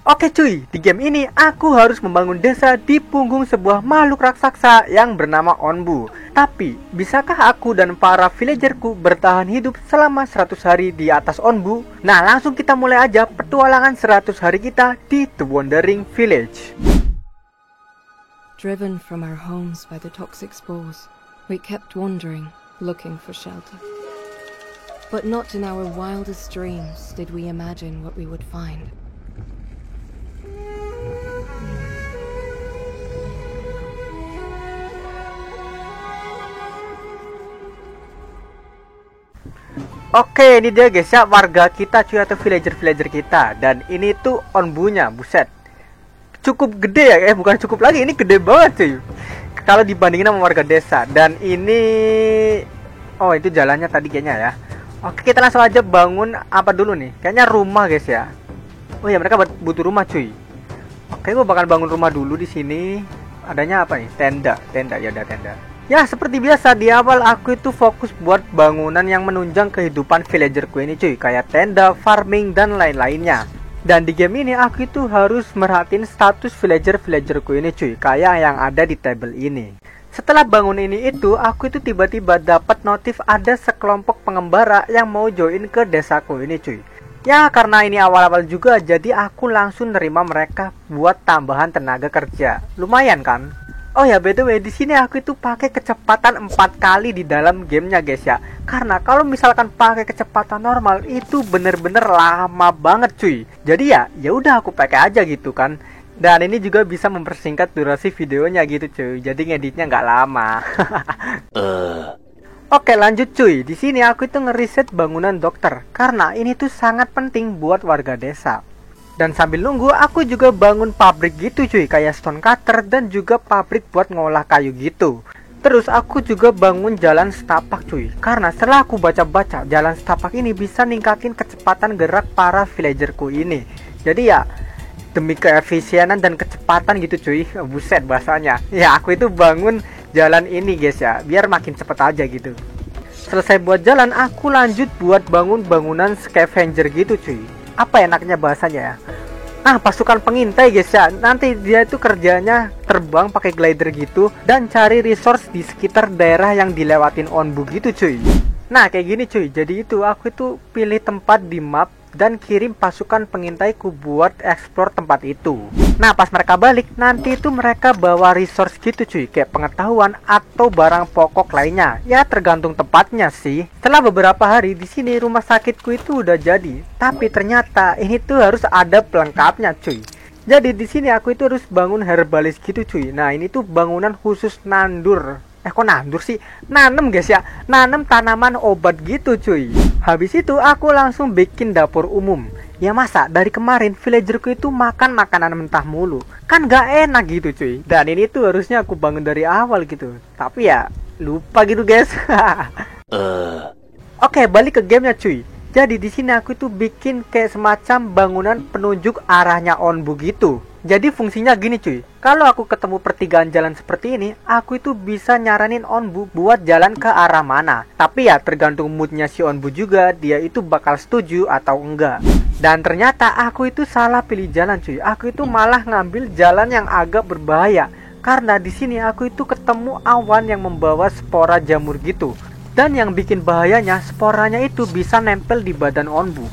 Oke cuy, di game ini aku harus membangun desa di punggung sebuah makhluk raksasa yang bernama Onbu. Tapi, bisakah aku dan para villagerku bertahan hidup selama 100 hari di atas Onbu? Nah, langsung kita mulai aja petualangan 100 hari kita di The Wandering Village. Driven from our homes by the toxic spores, we kept wandering, looking for shelter. But not in our wildest dreams did we imagine what we would find. Oke, ini dia guys ya, warga kita cuy, atau villager-villager kita. Dan ini tuh Onbunya, buset, cukup gede ya, bukan cukup lagi, ini gede banget cuy kalau dibandingin sama warga desa. Dan ini, oh itu jalannya tadi kayaknya ya. Oke, kita langsung aja bangun apa dulu nih, kayaknya rumah guys ya. Oh ya, mereka butuh rumah cuy. Oke, gue bakal bangun rumah dulu di sini. Adanya apa nih? Tenda ya, udah tenda. Ya, seperti biasa di awal aku itu fokus buat bangunan yang menunjang kehidupan villagerku ini cuy, kayak tenda, farming, dan lain-lainnya. Dan di game ini aku itu harus merhatiin status villagerku ini cuy, kayak yang ada di table ini. Setelah bangun ini itu, aku itu tiba-tiba dapat notif ada sekelompok pengembara yang mau join ke desaku ini cuy. Ya, karena ini awal-awal juga, jadi aku langsung nerima mereka buat tambahan tenaga kerja. Lumayan kan? Oh ya, by the way, di sini aku itu pakai kecepatan 4 kali di dalam gamenya guys ya. Karena kalau misalkan pakai kecepatan normal itu bener-bener lama banget cuy. Jadi ya udah aku pakai aja gitu kan. Dan ini juga bisa mempersingkat durasi videonya gitu cuy. Jadi ngeditnya nggak lama. Oke, lanjut cuy. Di sini aku itu ngeriset bangunan dokter karena ini tuh sangat penting buat warga desa. Dan sambil nunggu aku juga bangun pabrik gitu cuy, kayak stone cutter dan juga pabrik buat ngolah kayu gitu. Terus aku juga bangun jalan setapak cuy, karena setelah aku baca-baca, jalan setapak ini bisa ningkatin kecepatan gerak para villagerku ini. Jadi ya demi keefisienan dan kecepatan gitu cuy. Buset bahasanya. Ya aku itu bangun jalan ini guys ya, biar makin cepet aja gitu. Selesai buat jalan, aku lanjut buat bangun bangunan scavenger gitu cuy. Apa enaknya bahasanya ya? Nah, pasukan pengintai guys ya. Nanti dia itu kerjanya terbang pakai glider gitu dan cari resource di sekitar daerah yang dilewatin Onbu gitu cuy. Nah, kayak gini cuy. Jadi itu aku itu pilih tempat di map dan kirim pasukan pengintaiku buat explore tempat itu. Nah, pas mereka balik, nanti itu mereka bawa resource gitu cuy, kayak pengetahuan atau barang pokok lainnya. Ya tergantung tempatnya sih. Setelah beberapa hari di sini rumah sakitku itu udah jadi, tapi ternyata ini tuh harus ada pelengkapnya cuy. Jadi di sini aku itu harus bangun herbalis gitu cuy. Nah, ini tuh bangunan khusus nandur. Kok nandur sih? Nanem guys ya. Nanem tanaman obat gitu cuy. Habis itu aku langsung bikin dapur umum. Ya masa dari kemarin villagerku itu makan makanan mentah mulu, kan gak enak gitu cuy. Dan ini tuh harusnya aku bangun dari awal gitu, tapi ya lupa gitu guys. Oke, balik ke gamenya cuy. Jadi di sini aku itu bikin kayak semacam bangunan penunjuk arahnya Onbu gitu. Jadi fungsinya gini cuy, kalau aku ketemu pertigaan jalan seperti ini, aku itu bisa nyaranin Onbu buat jalan ke arah mana. Tapi ya tergantung moodnya si Onbu juga, dia itu bakal setuju atau enggak. Dan ternyata aku itu salah pilih jalan cuy. Aku itu malah ngambil jalan yang agak berbahaya, karena di sini aku itu ketemu awan yang membawa spora jamur gitu. Dan yang bikin bahayanya, sporanya itu bisa nempel di badan Onbu.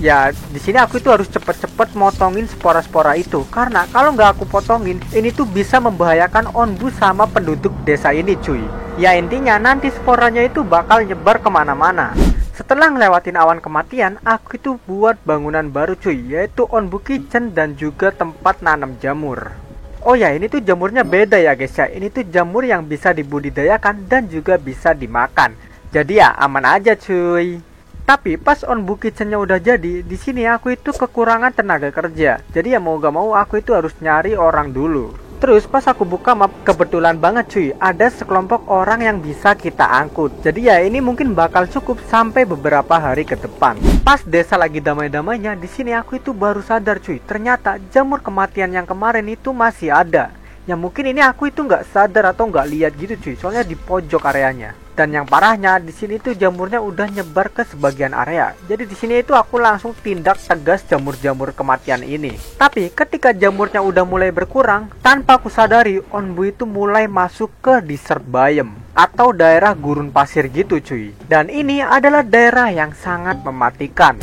Ya, di sini aku itu harus cepet-cepet motongin spora-spora itu, karena kalau nggak aku potongin, ini tuh bisa membahayakan Onbu sama penduduk desa ini cuy. Ya intinya nanti sporanya itu bakal nyebar kemana-mana. Setelah ngelewatin awan kematian, aku itu buat bangunan baru cuy, yaitu Onbu Kitchen dan juga tempat nanam jamur. Oh ya, ini tuh jamurnya beda ya guys ya. Ini tuh jamur yang bisa dibudidayakan dan juga bisa dimakan. Jadi ya aman aja cuy. Tapi pas Onbu Kitchen-nya udah jadi, di sini aku itu kekurangan tenaga kerja. Jadi ya mau gak mau aku itu harus nyari orang dulu. Terus pas aku buka map, kebetulan banget cuy, ada sekelompok orang yang bisa kita angkut. Jadi ya ini mungkin bakal cukup sampai beberapa hari ke depan. Pas desa lagi damai-damainya, di sini aku itu baru sadar cuy, ternyata jamur kematian yang kemarin itu masih ada. Ya mungkin ini aku itu nggak sadar atau nggak lihat gitu cuy, soalnya di pojok areanya. Dan yang parahnya di sini tuh jamurnya udah nyebar ke sebagian area. Jadi di sini itu aku langsung tindak tegas jamur-jamur kematian ini. Tapi ketika jamurnya udah mulai berkurang, tanpa aku sadari Onbu itu mulai masuk ke desert biome atau daerah gurun pasir gitu cuy. Dan ini adalah daerah yang sangat mematikan.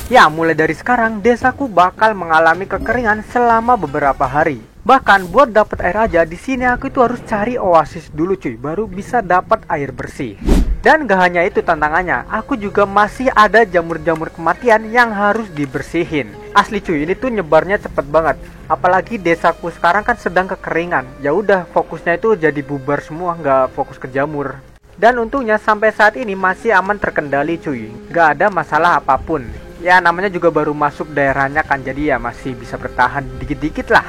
Ya, mulai dari sekarang desaku bakal mengalami kekeringan selama beberapa hari. Bahkan buat dapat air aja di sini aku itu harus cari oasis dulu cuy, baru bisa dapat air bersih. Dan gak hanya itu tantangannya, aku juga masih ada jamur-jamur kematian yang harus dibersihin. Asli cuy, ini tuh nyebarnya cepet banget. Apalagi desaku sekarang kan sedang kekeringan. Ya udah, fokusnya itu jadi bubar semua, nggak fokus ke jamur. Dan untungnya sampai saat ini masih aman terkendali cuy, gak ada masalah apapun. Ya namanya juga baru masuk daerahnya kan, jadi ya masih bisa bertahan dikit-dikit lah.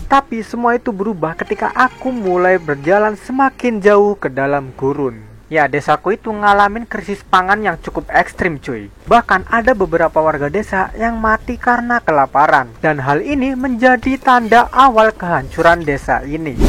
Tapi semua itu berubah ketika aku mulai berjalan semakin jauh ke dalam gurun. Ya, desaku itu ngalamin krisis pangan yang cukup ekstrim cuy. Bahkan ada beberapa warga desa yang mati karena kelaparan. Dan hal ini menjadi tanda awal kehancuran desa ini.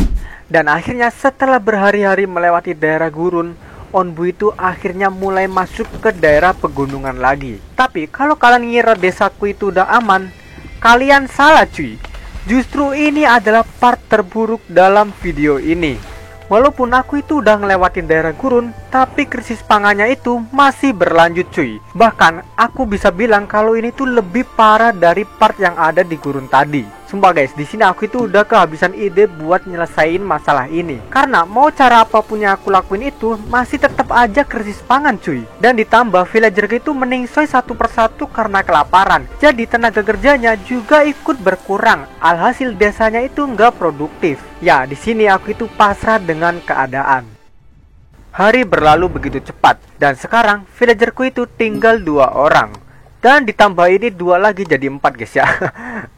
Dan akhirnya setelah berhari-hari melewati daerah gurun, Onbu itu akhirnya mulai masuk ke daerah pegunungan lagi. Tapi kalau kalian ngira desaku itu udah aman, kalian salah cuy. Justru ini adalah part terburuk dalam video ini. Walaupun aku itu udah ngelewatin daerah gurun, tapi krisis pangannya itu masih berlanjut cuy. Bahkan aku bisa bilang kalau ini tuh lebih parah dari part yang ada di gurun tadi. Sumpah guys, di sini aku itu udah kehabisan ide buat nyelesain masalah ini. Karena mau cara apapun yang aku lakuin itu masih tetap aja krisis pangan cuy. Dan ditambah villager itu meningsoy satu persatu karena kelaparan. Jadi tenaga kerjanya juga ikut berkurang. Alhasil desanya itu nggak produktif. Ya, di sini aku itu pasrah dengan keadaan. Hari berlalu begitu cepat dan sekarang villagerku itu tinggal 2 orang. Dan ditambah ini 2 lagi jadi 4 guys ya.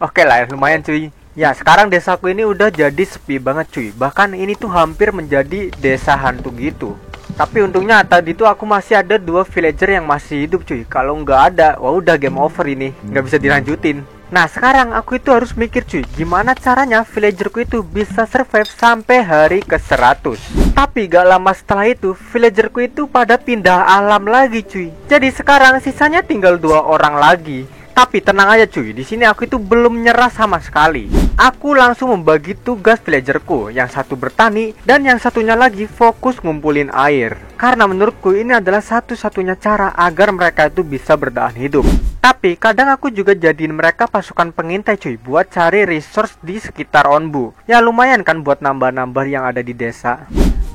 Oke lah, lumayan cuy. Ya, sekarang desaku ini udah jadi sepi banget cuy. Bahkan ini tuh hampir menjadi desa hantu gitu. Tapi untungnya tadi tuh aku masih ada 2 villager yang masih hidup cuy. Kalau nggak ada, wah udah game over ini, nggak bisa dilanjutin. Nah sekarang aku itu harus mikir cuy, gimana caranya villagerku itu bisa survive sampai hari ke 100. Tapi gak lama setelah itu villagerku itu pada pindah alam lagi cuy. Jadi sekarang sisanya tinggal 2 orang lagi. Tapi tenang aja cuy, di sini aku itu belum nyerah sama sekali. Aku langsung membagi tugas villagerku, yang satu bertani dan yang satunya lagi fokus ngumpulin air. Karena menurutku ini adalah satu-satunya cara agar mereka itu bisa bertahan hidup. Tapi kadang aku juga jadiin mereka pasukan pengintai cuy, buat cari resource di sekitar Onbu. Ya lumayan kan buat nambah-nambah yang ada di desa.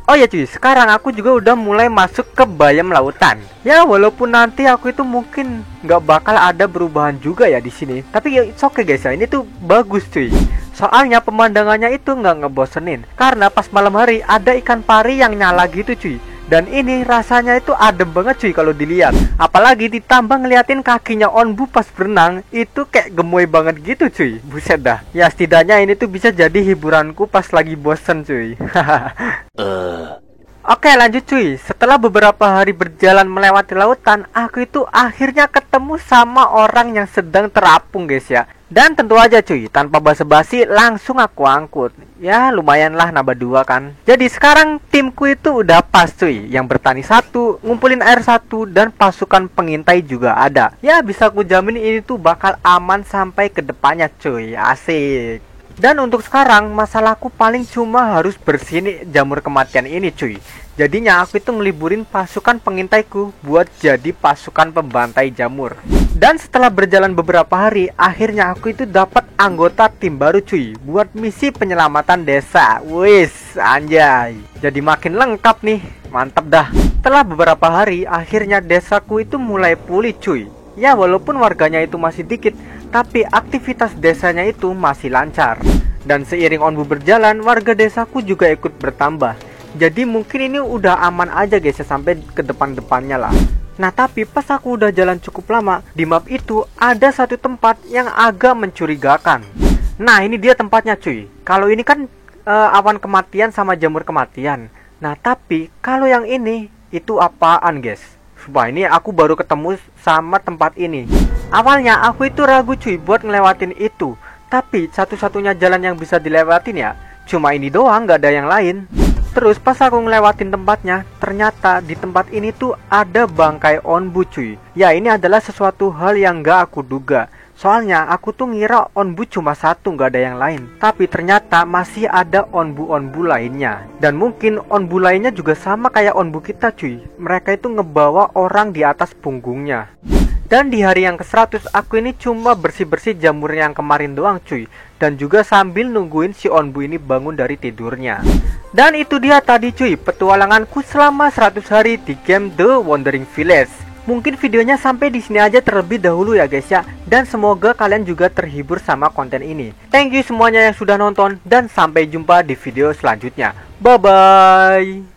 Oh ya cuy, sekarang aku juga udah mulai masuk ke biome lautan. Ya walaupun nanti aku itu mungkin nggak bakal ada perubahan juga ya di sini. Tapi ya it's okay guys ya, ini tuh bagus cuy. Soalnya pemandangannya itu nggak ngebosenin. Karena pas malam hari ada ikan pari yang nyala gitu cuy. Dan ini rasanya itu adem banget cuy kalau dilihat. Apalagi ditambah ngeliatin kakinya Onbu pas berenang, itu kayak gemoy banget gitu cuy. Buset dah. Ya setidaknya ini tuh bisa jadi hiburanku pas lagi bosen cuy. Oke lanjut cuy. Setelah beberapa hari berjalan melewati lautan, aku itu akhirnya ketemu sama orang yang sedang terapung guys ya. Dan tentu aja cuy, tanpa basa-basi langsung aku angkut. Ya lumayan lah nambah 2 kan. Jadi sekarang timku itu udah pas cuy. Yang bertani 1, ngumpulin air 1, dan pasukan pengintai juga ada. Ya bisa aku jamin ini tuh bakal aman sampai ke depannya cuy. Asik. Dan untuk sekarang masalahku paling cuma harus bersihin jamur kematian ini cuy. Jadinya aku itu ngeliburin pasukan pengintaiku buat jadi pasukan pembantai jamur. Dan setelah berjalan beberapa hari, akhirnya aku itu dapat anggota tim baru cuy, buat misi penyelamatan desa. Wis, anjay. Jadi makin lengkap nih, mantap dah. Setelah beberapa hari, akhirnya desaku itu mulai pulih cuy. Ya walaupun warganya itu masih dikit, tapi aktivitas desanya itu masih lancar. Dan seiring Onbu berjalan, warga desaku juga ikut bertambah. Jadi mungkin ini udah aman aja guys ya sampai ke depan-depannya lah. Nah tapi pas aku udah jalan cukup lama, di map itu ada satu tempat yang agak mencurigakan. Nah ini dia tempatnya cuy. Kalau ini kan awan kematian sama jamur kematian. Nah tapi kalau yang ini itu apaan guys? Sumpah ini aku baru ketemu sama tempat ini. Awalnya aku itu ragu cuy buat ngelewatin itu. Tapi satu-satunya jalan yang bisa dilewatin ya cuma ini doang, gak ada yang lain. Terus pas aku ngelewatin tempatnya, ternyata di tempat ini tuh ada bangkai onbu cuy. Ya ini adalah sesuatu hal yang gak aku duga. Soalnya aku tuh ngira onbu cuma satu, gak ada yang lain. Tapi ternyata masih ada onbu-onbu lainnya. Dan mungkin onbu lainnya juga sama kayak onbu kita cuy. Mereka itu ngebawa orang di atas punggungnya. Dan di hari yang ke-100 aku ini cuma bersih-bersih jamur yang kemarin doang cuy. Dan juga sambil nungguin si onbu ini bangun dari tidurnya. Dan itu dia tadi cuy, petualanganku selama 100 hari di game The Wandering Village. Mungkin videonya sampai di sini aja terlebih dahulu ya guys ya. Dan semoga kalian juga terhibur sama konten ini. Thank you semuanya yang sudah nonton dan sampai jumpa di video selanjutnya. Bye bye.